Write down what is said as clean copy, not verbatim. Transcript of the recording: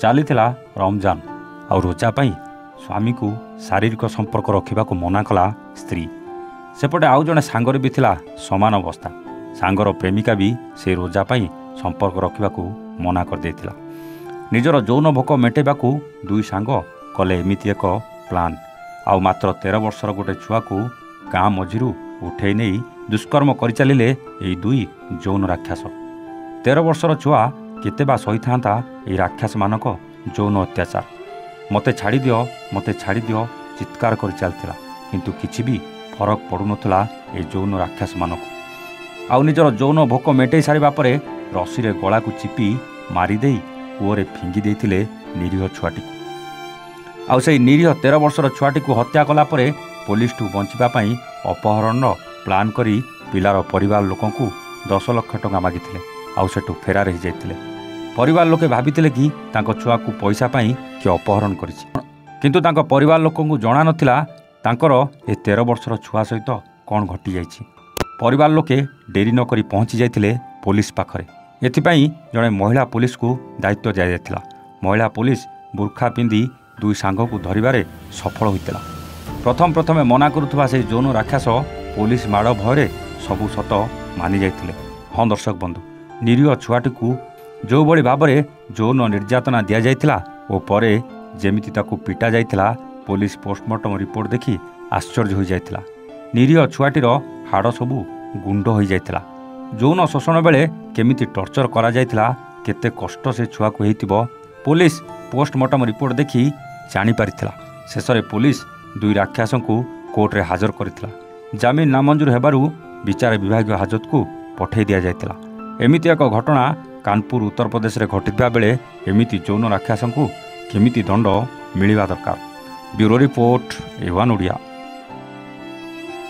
चलीथिला रमजान आ रोजा पाई स्वामी को शारीरिक संपर्क रखा मना कला स्त्री। सेपटे आउ जड़े सांगर भी थिला समान अवस्था। सांगर प्रेमिका भी से रोजा पाई संपर्क रखा मना कर देथिला। निजर यौन भोक मेटेबा दुई सांग कले एमिति एक प्लान। आउ मात्र 13 वर्षर गोटे छुआ को गाँ मझिरू उठे नहीं दुष्कर्म कर चलिले एई दुई यौन राक्षस। 13 वर्षर छुआ केते बा सही था ये राक्षस मानक यौन अत्याचार। मते छाड़ी दियो चित्कार कर चलता किंतु किछि भी फरक पड़ुनथला ए यौन राक्षस मानक। आउ निजर यौन भोक मेटे सारिबा परे रसी रे गला को चिपी मारिदे कूअरे फिंगी देथिले निरीह छुआटी। आउ से निरीह 13 वर्षर छुआटी को हत्या कला परे पुलिस ठू बंचिबा पई अपहरण प्लान करी पिलार परिवार लोकं को 10 लाख टंका मागिथिले। आउ सेठू फेरार हो जाइथिले। परिवार लोके भाबिथिले कि तांको छुआ को पैसा पाई कि अपहरण करिछि, किंतु तांको परिवार लोकं को जणा नथिला तांकर ए 13 वर्षर छुआ सहित कोन घटी जाइछि। परिवार लोके डेरी न करी पहुंची जाइथिले पुलिस पाखरे। एथिपाई जड़े महिला पुलिस को दायित्व दिया जाइथिला। महिला पुलिस बुर्खा पिंधि दुई सांग को धरिबारे सफल होइतिला। प्रथम मना करुथबा से यौन राक्षस पुलिस माड़ भयरे सबु सत मानि जाइथिले। हाँ दर्शक बंधु, निरीह छुआटी को जो बड़ी भाव में यौन निर्यातना दिया जाइथिला ओ परे जेमिति ताकू पिटा जाइथिला पुलिस पोस्टमार्टम रिपोर्ट देखि आश्चर्य हो जाइथिला। निरीह छुआटीर हाड़ सबू गुंड हो जाइथिला। यौन शोषण बेले केमिति टर्चर करा जाइथिला, केते कष्ट से छुआ को हेतिबो पुलिस पोस्टमार्टम रिपोर्ट देखि जानि पारिथिला। शेषरे पुलिस दुई राक्षसों को कोर्ट रे हाजर करथिला। जामिन नामंजूर हेबारु विचार विभाग हाजत को पठै दिया जाइथिला। एमिति एक घटना कानपुर उत्तर प्रदेश रे घटिबा बेले एमिति यौन राक्षसों को केमिति दंड मिलिबा दरकार। Bureau report A1 Odia.